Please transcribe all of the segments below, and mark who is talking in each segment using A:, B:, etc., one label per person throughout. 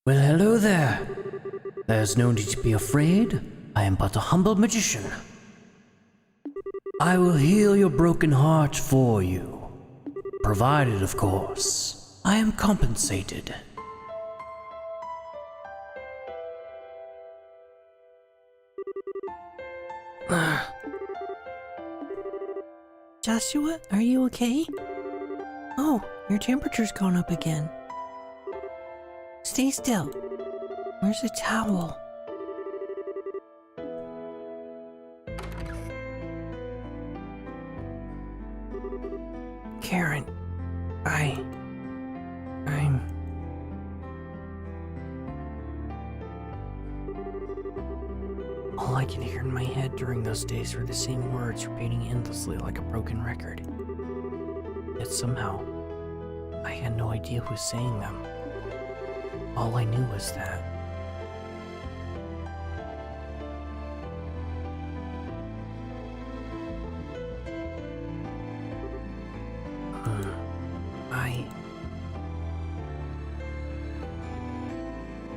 A: Well, hello there. There's no need to be afraid. I am but a humble magician. I will heal your broken heart for you. Provided, of course, I am compensated.
B: Joshua, are you okay? Oh, your temperature's gone up again. Stay still. Where's a towel? Karen, I'm... All I can hear in my head during those days were the same words repeating endlessly like a broken record. Yet somehow, I had no idea who was saying them. All I knew was that.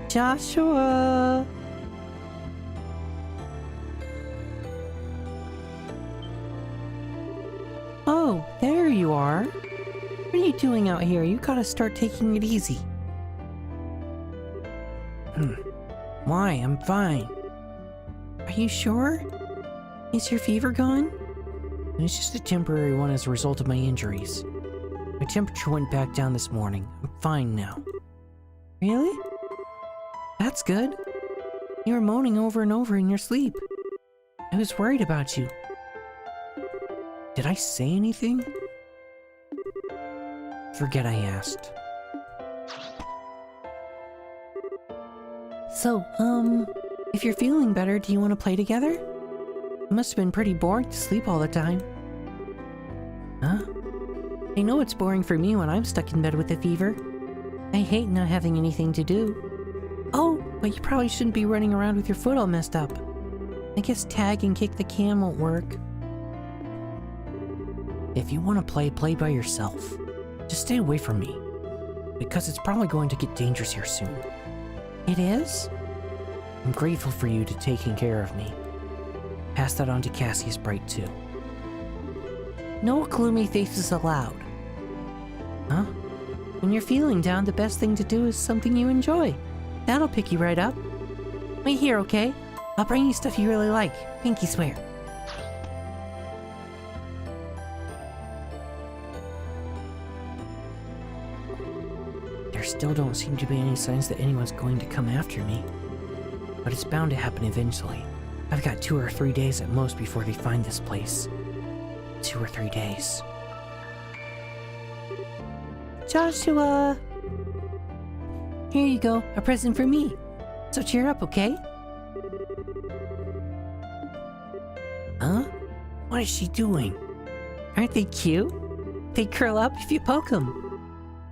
B: Joshua! Oh, there you are. What are you doing out here? You gotta start taking it easy. Why? I'm fine. Are you sure? Is your fever gone? It's just a temporary one as a result of my injuries. My temperature went back down this morning. I'm fine now. Really? That's good. You were moaning over and over in your sleep. I was worried about you. Did I say anything? Forget I asked. So, if you're feeling better, do you want to play together? It must have been pretty boring to sleep all the time. Huh? I know it's boring for me when I'm stuck in bed with a fever. I hate not having anything to do. Oh, but you probably shouldn't be running around with your foot all messed up. I guess tag and kick the can won't work. If you want to play by yourself. Just stay away from me. Because it's probably going to get dangerous here soon. It is? I'm grateful for you to taking care of me. Pass that on to Cassie's Bright too. No gloomy faces allowed. Huh? When you're feeling down, the best thing to do is something you enjoy. That'll pick you right up. Wait here, okay? I'll bring you stuff you really like. Pinky swear. There still don't seem to be any signs that anyone's going to come after me. But it's bound to happen eventually. I've got 2 or 3 days at most before they find this place. 2 or 3 days. Joshua! Here you go, a present for me. So cheer up, okay? Huh? What is she doing? Aren't they cute? They curl up if you poke them.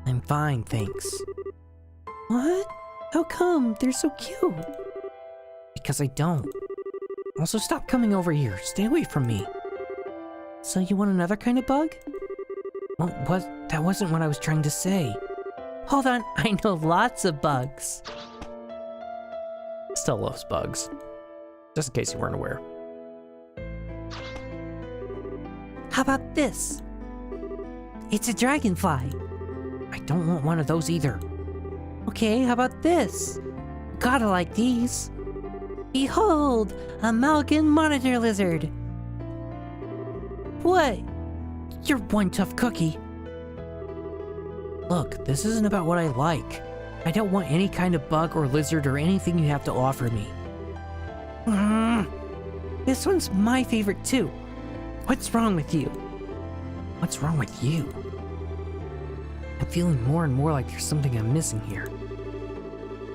B: I'm fine, thanks. What? How come? They're so cute. Because I don't. Also, stop coming over here. Stay away from me. So you want another kind of bug? Well, that wasn't what I was trying to say. Hold on, I know lots of bugs.
C: Estelle loves bugs. Just in case you weren't aware.
B: How about this? It's a dragonfly. I don't want one of those either. Okay, how about this? Gotta like these. Behold, a Malkin monitor lizard. What? You're one tough cookie. Look, this isn't about what I like. I don't want any kind of bug or lizard or anything you have to offer me. This one's my favorite too. What's wrong with you? What's wrong with you? I'm feeling more and more like there's something I'm missing here.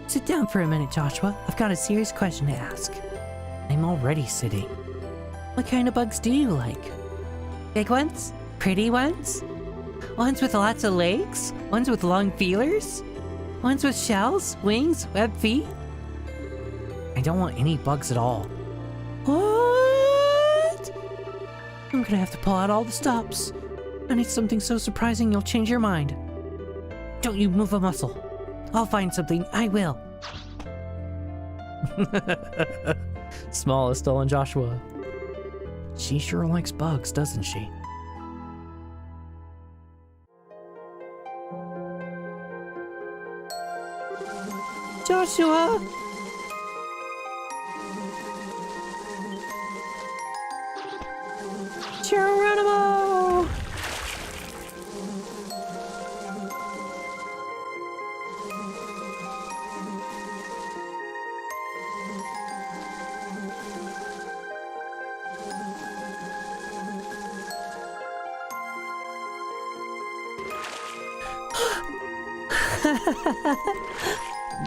B: Sit down for a minute, Joshua. I've got a serious question to ask. I'm already sitting. What kind of bugs do you like? Big ones? Pretty ones? Ones with lots of legs? Ones with long feelers? Ones with shells, wings, webbed feet? I don't want any bugs at all. What? I'm gonna have to pull out all the stops. I need something so surprising you'll change your mind. Don't you move a muscle. I'll find something, I will.
C: Small Estelle and Joshua. She sure likes bugs, doesn't she?
B: Joshua! Geronimo!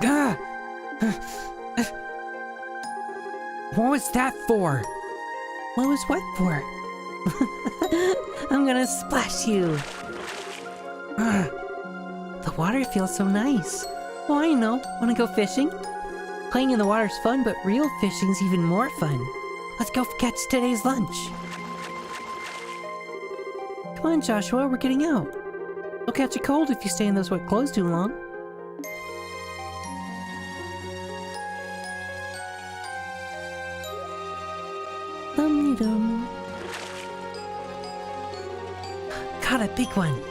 C: Gah! What was that for?
B: What was what for? I'm gonna splash you. The water feels so nice. Oh, I know. Wanna go fishing? Playing in the water's fun, but real fishing's even more fun. Let's go catch today's lunch. Come on, Joshua, we're getting out. You'll catch a cold if you stay in those wet clothes too long. Dum-dum. Caught a big one.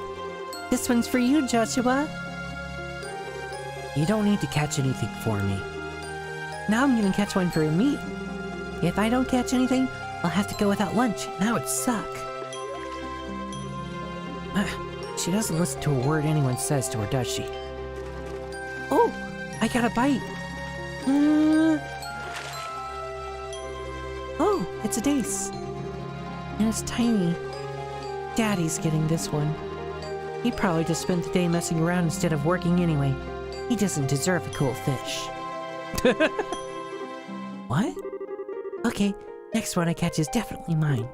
B: This one's for you, Joshua.
C: You don't need to catch anything for me.
B: Now I'm gonna catch one for me. If I don't catch anything, I'll have to go without lunch. That would suck.
C: She doesn't listen to a word anyone says to her, does she?
B: Oh, I got a bite. Oh, it's a dace. And it's tiny. Daddy's getting this one. He probably just spent the day messing around instead of working anyway. He doesn't deserve a cool fish. What? Okay, next one I catch is definitely mine.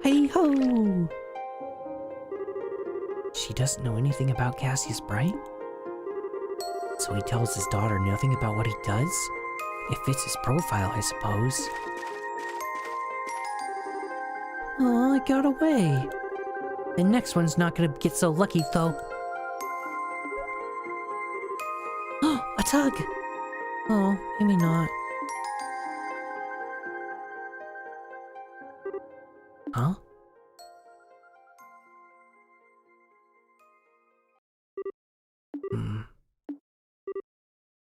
B: Hey-ho!
C: She doesn't know anything about Cassius Bright? So he tells his daughter nothing about what he does? It fits his profile, I suppose.
B: Oh, I got away. The next one's not gonna get so lucky, though. Oh, a tug! Oh, maybe not.
C: Huh?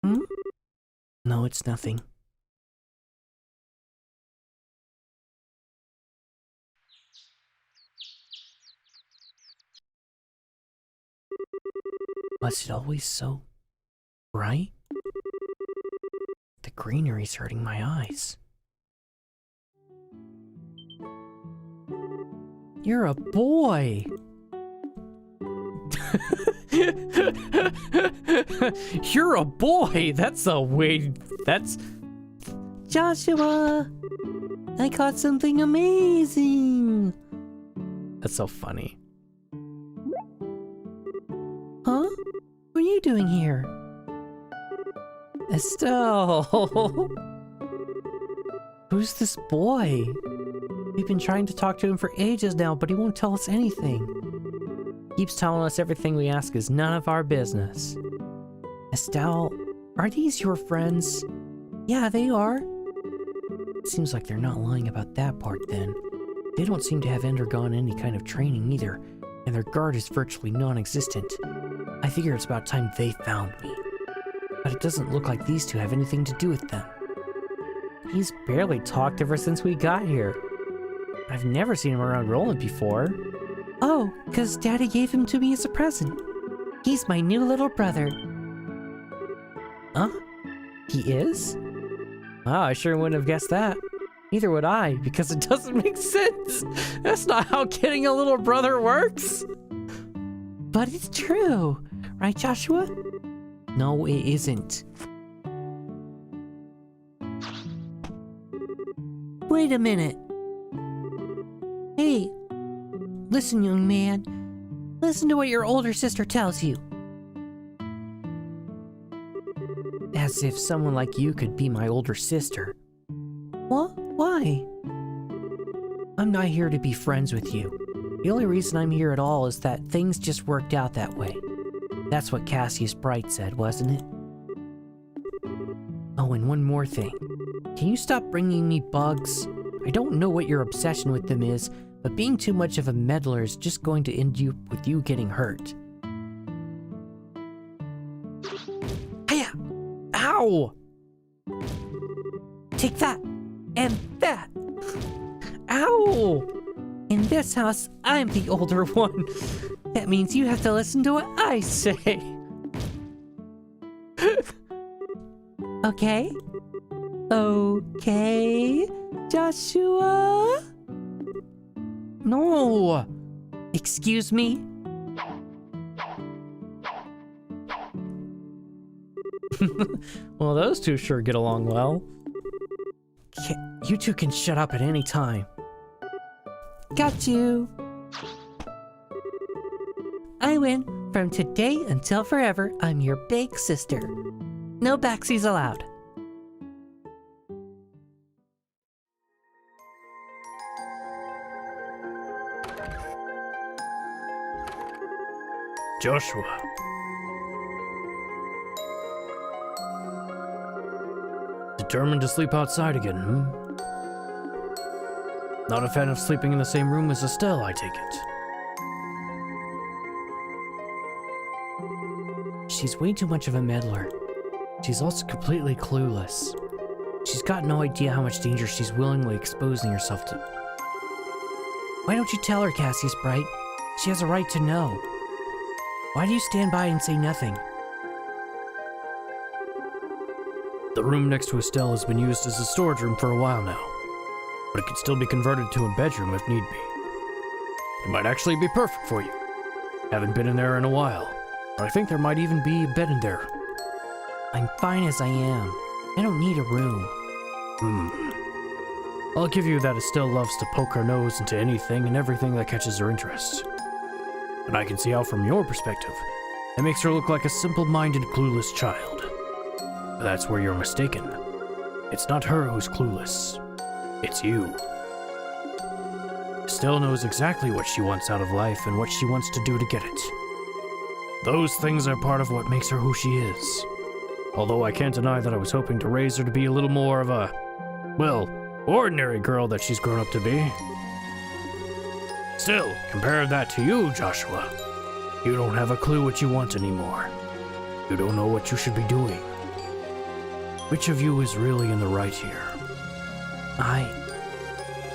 B: Hmm?
C: No, it's nothing. Was it always so bright? The greenery's hurting my eyes. You're a boy! You're a boy! That's a way... That's...
B: Joshua! I caught something amazing!
C: That's so funny.
B: Huh? What are you doing here?
C: Estelle! Who's this boy? We've been trying to talk to him for ages now, but he won't tell us anything. Keeps telling us everything we ask is none of our business. Estelle, are these your friends?
B: Yeah, they are.
C: Seems like they're not lying about that part then. They don't seem to have undergone any kind of training either, and their guard is virtually non-existent. I figure it's about time they found me. But it doesn't look like these two have anything to do with them. He's barely talked ever since we got here. I've never seen him around Roland before.
B: Oh, 'cause Daddy gave him to me as a present. He's my new little brother.
C: Huh? He is? Wow, I sure wouldn't have guessed that. Neither would I, because it doesn't make sense. That's not how getting a little brother works.
B: But it's true. Right, Joshua?
C: No, it isn't.
B: Wait a minute. Hey, listen, young man. Listen to what your older sister tells you.
C: As if someone like you could be my older sister.
B: What? Why?
C: I'm not here to be friends with you. The only reason I'm here at all is that things just worked out that way. That's what Cassius Bright said, wasn't it? Oh, and one more thing. Can you stop bringing me bugs? I don't know what your obsession with them is, but being too much of a meddler is just going to end you with you getting hurt. Hiya! Ow! Take that! And that! Ow! In this house, I'm the older one. That means you have to listen to what I say. Okay? Okay, Joshua? No! Excuse me? Well, those two sure get along well. You two can shut up at any time. Got you! I win. From today until forever, I'm your big sister. No backsies allowed.
A: Joshua. Determined to sleep outside again, Not a fan of sleeping in the same room as Estelle, I take it.
C: She's way too much of a meddler. She's also completely clueless. She's got no idea how much danger she's willingly exposing herself to. Why don't you tell her, Cassius Bright? She has a right to know. Why do you stand by and say nothing?
A: The room next to Estelle has been used as a storage room for a while now, but it could still be converted to a bedroom if need be. It might actually be perfect for you. Haven't been in there in a while, but I think there might even be a bed in there.
C: I'm fine as I am. I don't need a room.
A: I'll give you that Estelle loves to poke her nose into anything and everything that catches her interest. And I can see how, from your perspective, it makes her look like a simple-minded, clueless child. But that's where you're mistaken. It's not her who's clueless. It's you. Estelle knows exactly what she wants out of life and what she wants to do to get it. Those things are part of what makes her who she is. Although I can't deny that I was hoping to raise her to be a little more of a, well, ordinary girl that she's grown up to be. Still, compare that to you, Joshua. You don't have a clue what you want anymore. You don't know what you should be doing. Which of you is really in the right here?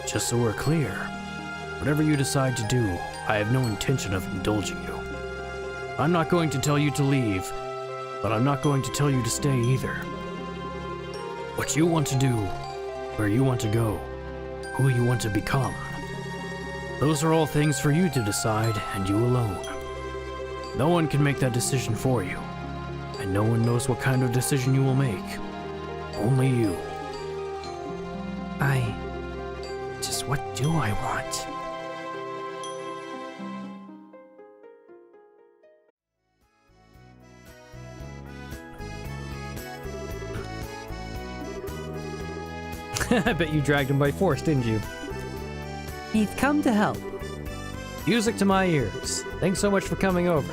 A: Just so we're clear, whatever you decide to do, I have no intention of indulging you. I'm not going to tell you to leave, but I'm not going to tell you to stay either. What you want to do, where you want to go, who you want to become, those are all things for you to decide, and you alone. No one can make that decision for you, and no one knows what kind of decision you will make. Only you.
C: Just what do I want?
B: I bet you dragged him by force, didn't you?
C: He's come to help.
B: Music to my ears. Thanks so much for coming over.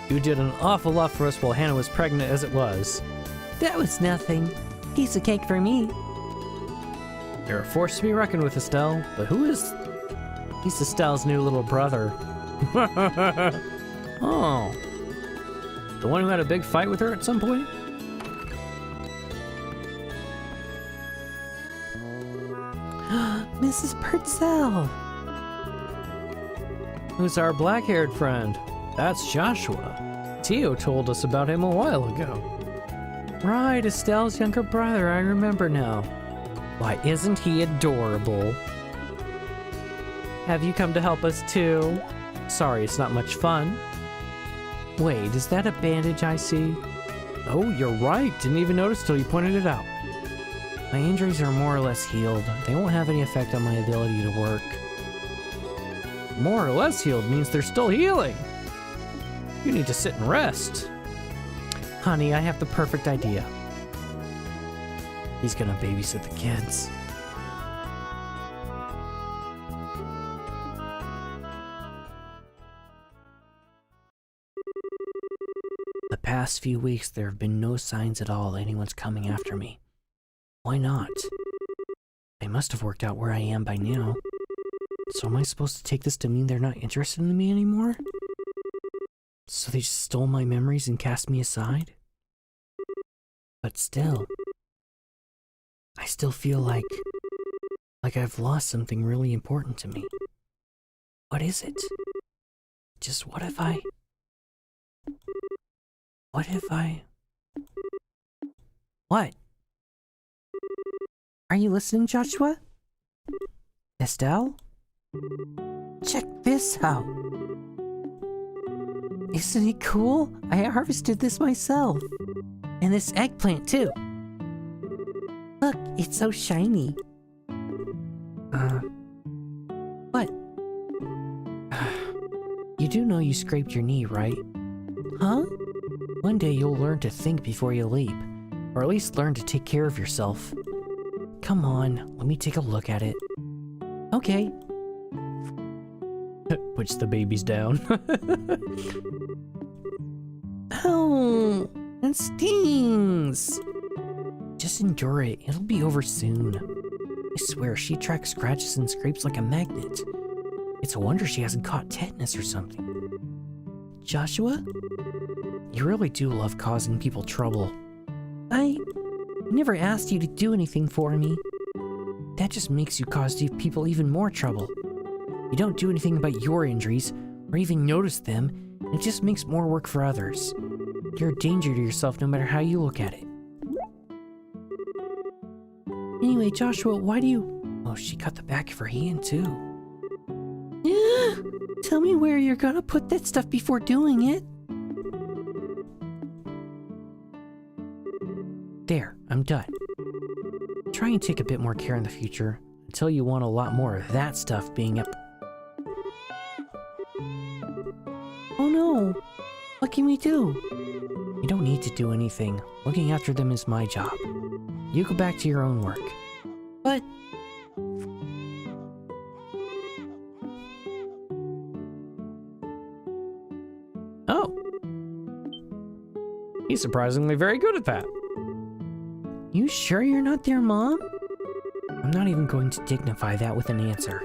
B: You did an awful lot for us while Hannah was pregnant as it was.
C: That was nothing. Piece of cake for me.
B: You're a force to be reckoned with, Estelle, but who is... He's Estelle's new little brother. Oh. The one who had a big fight with her at some point?
C: Mrs. Purcell.
B: Who's our black-haired friend? That's Joshua. Tio told us about him a while ago. Right, Estelle's younger brother, I remember now. Why, isn't he adorable? Have you come to help us too? Sorry, it's not much fun. Wait, is that a bandage I see? Oh, you're right. Didn't even notice till you pointed it out. My injuries are more or less healed. They won't have any effect on my ability to work. More or less healed means they're still healing. You need to sit and rest. Honey, I have the perfect idea. He's gonna babysit the kids.
C: The past few weeks, there have been no signs at all anyone's coming after me. Why not? They must have worked out where I am by now. So am I supposed to take this to mean they're not interested in me anymore? So they just stole my memories and cast me aside? But still, I still feel like I've lost something really important to me. What is it? Just what if I...
B: What? Are you listening, Joshua? Estelle? Check this out. Isn't it cool? I harvested this myself. And this eggplant too. Look, it's so shiny. What?
C: You do know you scraped your knee, right?
B: Huh?
C: One day you'll learn to think before you leap, or at least learn to take care of yourself. Come on, let me take a look at it.
B: Okay.
A: Puts the babies down.
B: Oh, it stings.
C: Just endure it, it'll be over soon. I swear, she tracks scratches and scrapes like a magnet. It's a wonder she hasn't caught tetanus or something.
B: Joshua?
C: You really do love causing people trouble.
B: I never asked you to do anything for me.
C: That just makes you cause people even more trouble. You don't do anything about your injuries, or even notice them, and it just makes more work for others. You're a danger to yourself no matter how you look at it.
B: Anyway, Joshua, why do you...
C: Oh, she cut the back of her hand too.
B: Tell me where you're gonna put that stuff before doing it.
C: There, I'm done. Try and take a bit more care in the future, until you want a lot more of that stuff being up.
B: Oh no, what can we do?
C: You don't need to do anything. Looking after them is my job. You go back to your own work.
B: But...
A: Oh. He's surprisingly very good at that.
B: You sure you're not their mom?
C: I'm not even going to dignify that with an answer.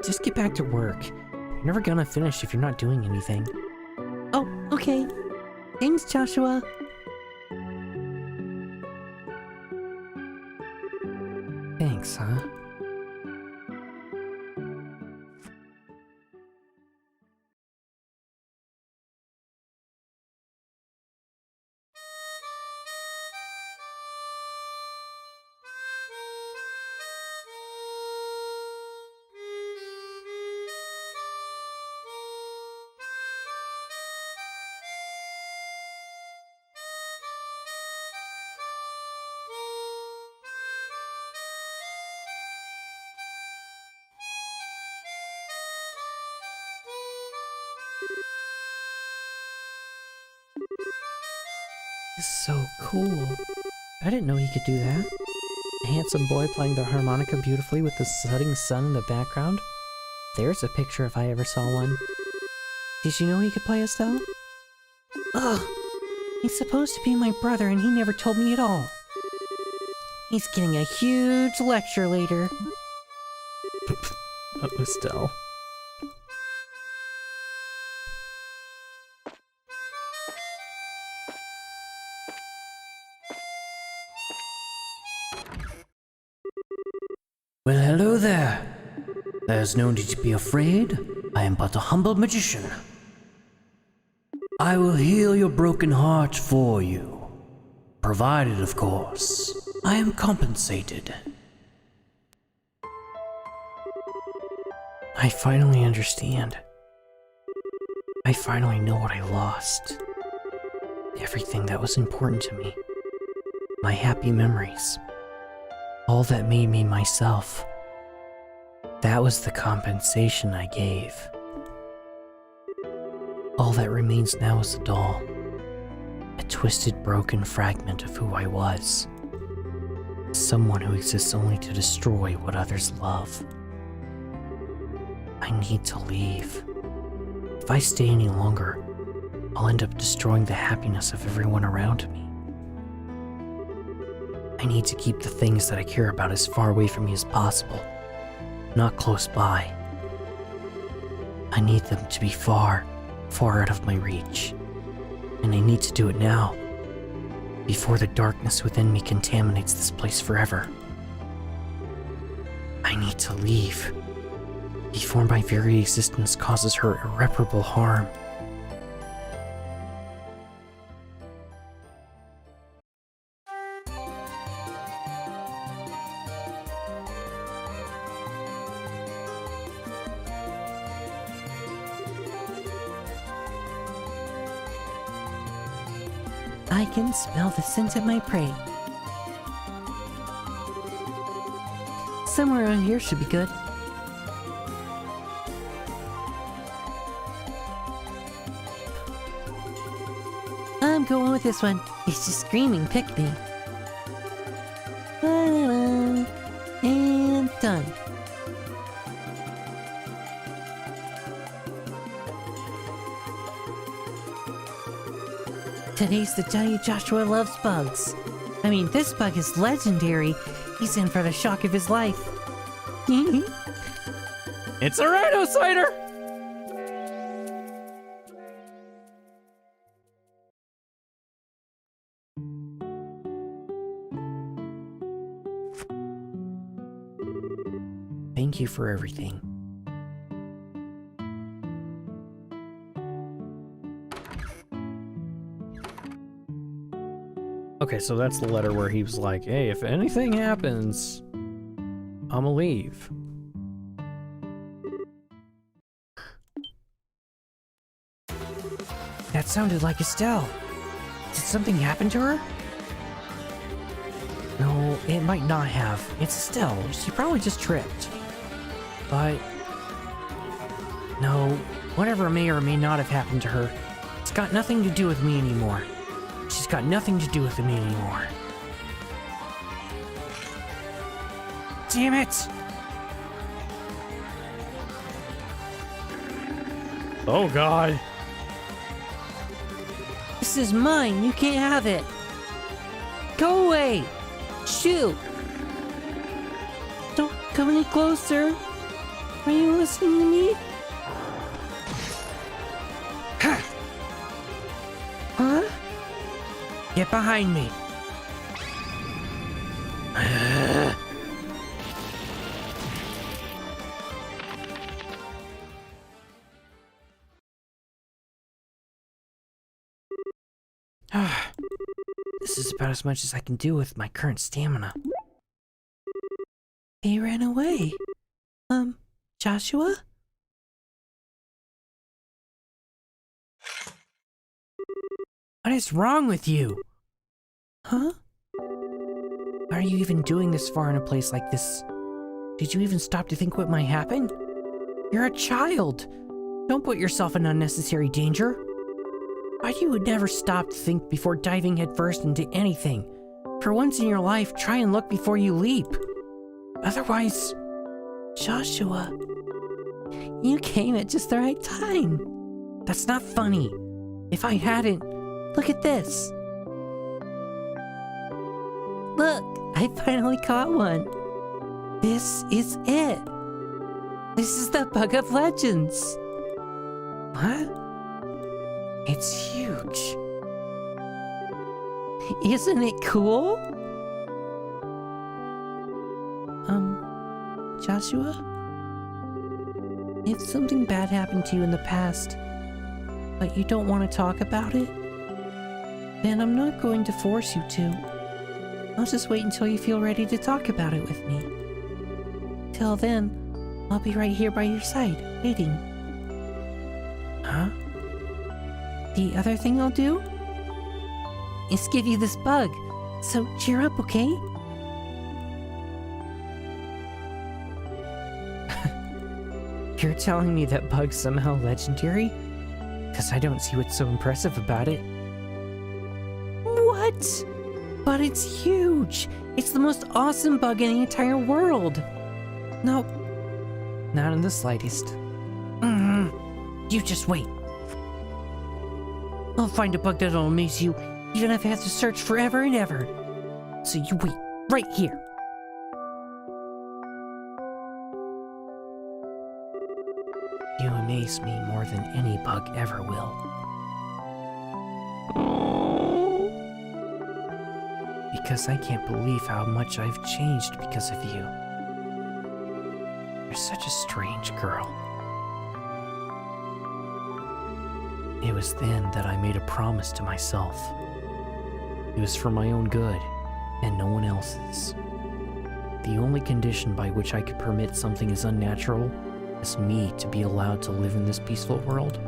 C: Just get back to work. You're never gonna finish if you're not doing anything.
B: Oh, okay. Thanks, Joshua.
C: Thanks, huh?
B: This is so cool.
C: I didn't know he could do that. A handsome boy playing the harmonica beautifully with the setting sun in the background. There's a picture if I ever saw one. Did you know he could play, Estelle?
B: Ugh. He's supposed to be my brother and he never told me at all. He's getting a huge lecture later.
A: Oh, Estelle.
D: Well, hello there. There's no need to be afraid. I am but a humble magician. I will heal your broken heart for you. Provided, of course, I am compensated.
C: I finally understand. I finally know what I lost. Everything that was important to me. My happy memories. All that made me myself. That was the compensation I gave. All that remains now is a doll. A twisted, broken fragment of who I was. Someone who exists only to destroy what others love. I need to leave. If I stay any longer, I'll end up destroying the happiness of everyone around me. I need to keep the things that I care about as far away from me as possible, not close by. I need them to be far, far out of my reach. And I need to do it now, before the darkness within me contaminates this place forever. I need to leave, before my very existence causes her irreparable harm.
B: I can smell the scent of my prey. Somewhere around here should be good. I'm going with this one. It's just screaming, pick me. And done. Today's the day Joshua loves bugs. I mean, this bug is legendary. He's in for the shock of his life.
A: It's a rhino cider!
C: Thank you for everything.
A: Okay, so that's the letter where he was like, hey, if anything happens, I'ma leave.
C: That sounded like Estelle. Did something happen to her? No, it might not have. It's Estelle. She probably just tripped. But... no, whatever may or may not have happened to her, it's got nothing to do with me anymore. She's got nothing to do with me anymore. Damn it!
A: Oh god.
B: This is mine. You can't have it. Go away. Shoot. Don't come any closer. Are you listening to me? Huh?
C: Get behind me! This is about as much as I can do with my current stamina.
B: They ran away. Joshua?
C: What is wrong with you?
B: Huh?
C: Why are you even doing this far in a place like this? Did you even stop to think what might happen? You're a child! Don't put yourself in unnecessary danger. Why you would never stop to think before diving headfirst into anything? For once in your life, try and look before you leap. Otherwise...
B: Joshua, you came at just the right time.
C: That's not funny. If I hadn't...
B: Look at this. Look, I finally caught one. This is it. This is the Bug of Legends.
C: What? It's huge.
B: Isn't it cool? Joshua? If something bad happened to you in the past, but you don't want to talk about it, then I'm not going to force you to. I'll just wait until you feel ready to talk about it with me. Till then, I'll be right here by your side, waiting.
C: Huh?
B: The other thing I'll do is give you this bug, so cheer up, okay?
C: You're telling me that bug's somehow legendary? Because I don't see what's so impressive about it.
B: What? But it's huge! It's the most awesome bug in the entire world!
C: Nope. Not in the slightest. You just wait.
B: I'll find a bug that'll amaze you, even if I have to search forever and ever. So you wait, right here.
C: You amaze me more than any bug ever will. Because I can't believe how much I've changed because of you. You're such a strange girl. It was then that I made a promise to myself. It was for my own good, and no one else's. The only condition by which I could permit something as unnatural as me to be allowed to live in this peaceful world.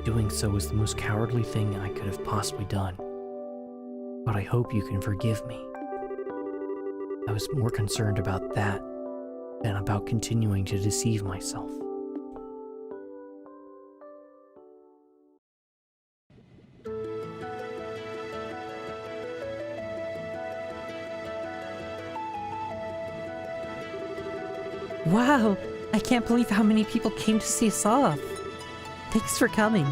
C: Doing so was the most cowardly thing I could have possibly done. But I hope you can forgive me. I was more concerned about that than about continuing to deceive myself.
B: Wow, I can't believe how many people came to see us off. Thanks for coming.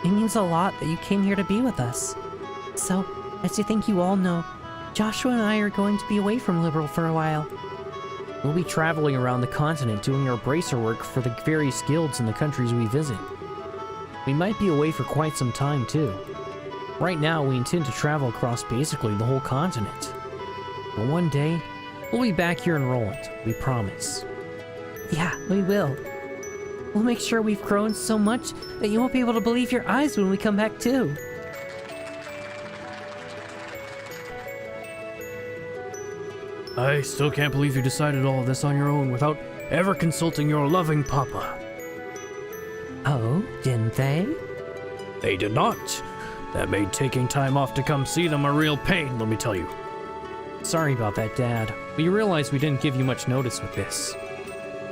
B: It means a lot that you came here to be with us. So, as you think you all know, Joshua and I are going to be away from Liberal for a while.
A: We'll be traveling around the continent doing our bracer work for the various guilds in the countries we visit. We might be away for quite some time too. Right now, we intend to travel across basically the whole continent. But one day, we'll be back here in Roland, we promise.
B: Yeah, we will. We'll make sure we've grown so much that you won't be able to believe your eyes when we come back too.
A: I still can't believe you decided all of this on your own without ever consulting your loving papa.
B: Oh, didn't they?
A: They did not. That made taking time off to come see them a real pain, let me tell you. Sorry about that, Dad. We realized we didn't give you much notice with this.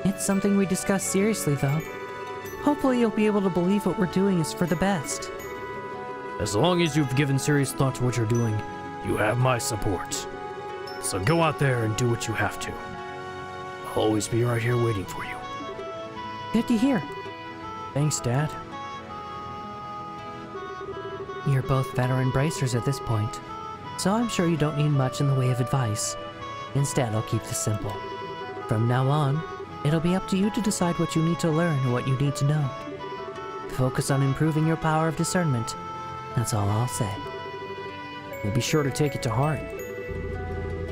B: It's something we discussed seriously, though. Hopefully you'll be able to believe what we're doing is for the best.
A: As long as you've given serious thought to what you're doing, you have my support. So go out there and do what you have to. I'll always be right here waiting for you.
B: Good to hear.
A: Thanks, Dad.
B: You're both veteran bracers at this point, so I'm sure you don't need much in the way of advice. Instead, I'll keep this simple. From now on, it'll be up to you to decide what you need to learn and what you need to know. Focus on improving your power of discernment. That's all I'll say.
A: We'll be sure to take it to heart.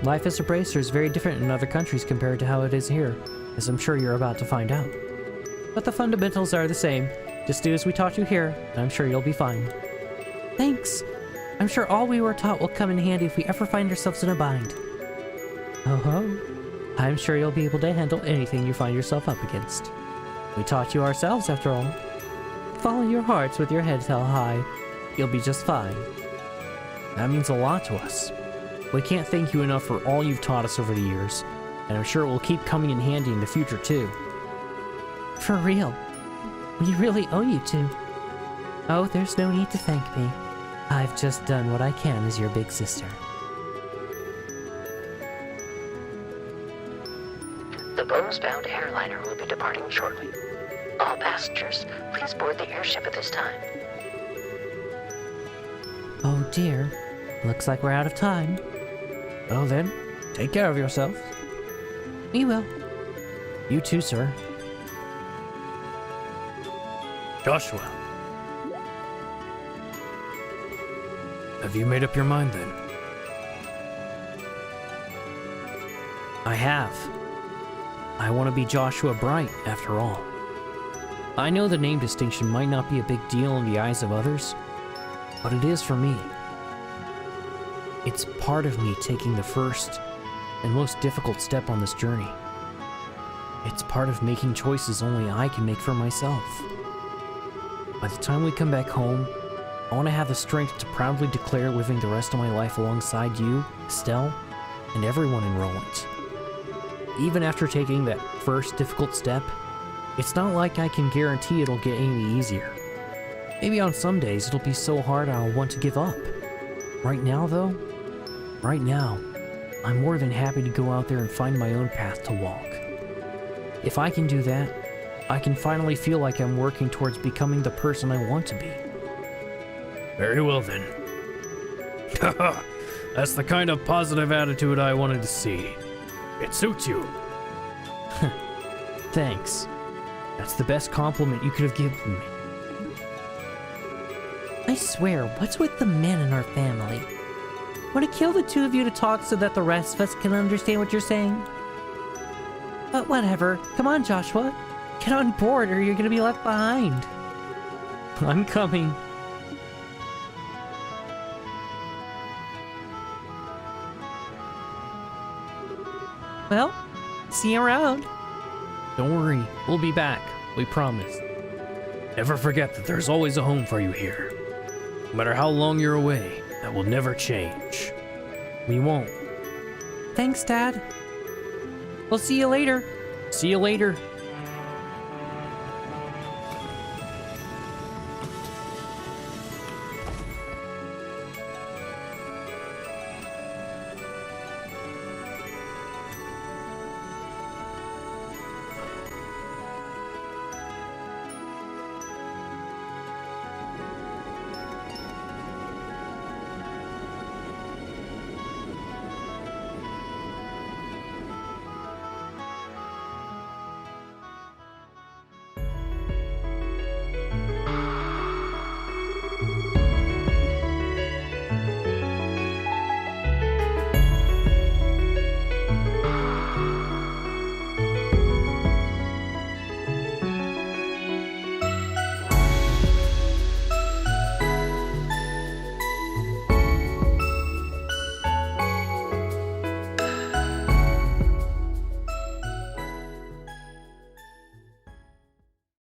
B: Life as a bracer is very different in other countries compared to how it is here, as I'm sure you're about to find out. But the fundamentals are the same. Just do as we taught you here, and I'm sure you'll be fine. Thanks. I'm sure all we were taught will come in handy if we ever find ourselves in a bind. Oh-ho. I'm sure you'll be able to handle anything you find yourself up against. We taught you ourselves, after all. Follow your hearts with your heads held high. You'll be just fine.
A: That means a lot to us. We can't thank you enough for all you've taught us over the years, and I'm sure it will keep coming in handy in the future too.
B: For real. We really owe you two. Oh, there's no need to thank me. I've just done what I can as your big sister.
C: The Bones-bound airliner will be departing shortly. All passengers, please board the airship at this time.
B: Oh dear. Looks like we're out of time.
A: Well then, take care of yourself.
B: We will.
A: You too, sir. Joshua. Have you made up your mind then?
B: I have. I want to be Joshua Bright, after all. I know the name distinction might not be a big deal in the eyes of others, but it is for me. It's part of me taking the first and most difficult step on this journey. It's part of making choices only I can make for myself. By the time we come back home, I want to have the strength to proudly declare living the rest of my life alongside you, Estelle, and everyone in Roland. Even after taking that first difficult step, it's not like I can guarantee it'll get any easier. Maybe on some days it'll be so hard I'll want to give up. Right now, though, I'm more than happy to go out there and find my own path to walk. If I can do that,
C: I can finally feel like I'm working towards becoming the person I want to be.
A: Very well then. That's the kind of positive attitude I wanted to see. It suits you.
C: Thanks. That's the best compliment you could have given me.
B: I swear, what's with the men in our family? Want to kill the two of you to talk so that the rest of us can understand what you're saying? But whatever. Come on, Joshua. Get on board or you're gonna be left behind.
C: I'm coming.
B: Well, see you around.
C: Don't worry, we'll be back. We promise.
A: Never forget that there's always a home for you here. No matter how long you're away, that will never change.
C: We won't.
B: Thanks, Dad. We'll see you later.
C: See you later.